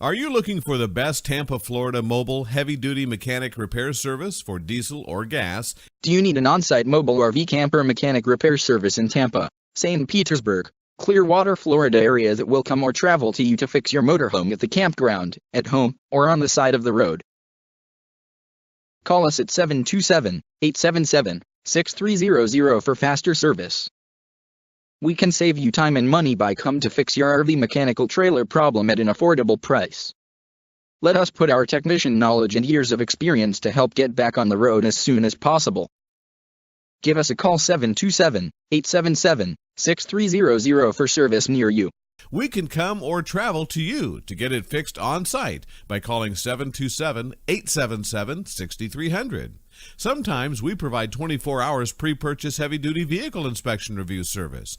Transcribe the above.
Are you looking for the best Tampa, Florida mobile heavy-duty mechanic repair service for diesel or gas? Do you need an on-site mobile RV camper mechanic repair service in Tampa, St. Petersburg, Clearwater, Florida area that will come or travel to you to fix your motorhome at the campground, at home, or on the side of the road? Call us at 727-877-6300 for faster service. We can save you time and money by come to fix your RV mechanical trailer problem at an affordable price. Let us put our technician knowledge and years of experience to help get back on the road as soon as possible. Give us a call 727-877-6300 for service near you. We can come or travel to you to get it fixed on site by calling 727-877-6300. Sometimes we provide 24 hours pre-purchase heavy-duty vehicle inspection review service.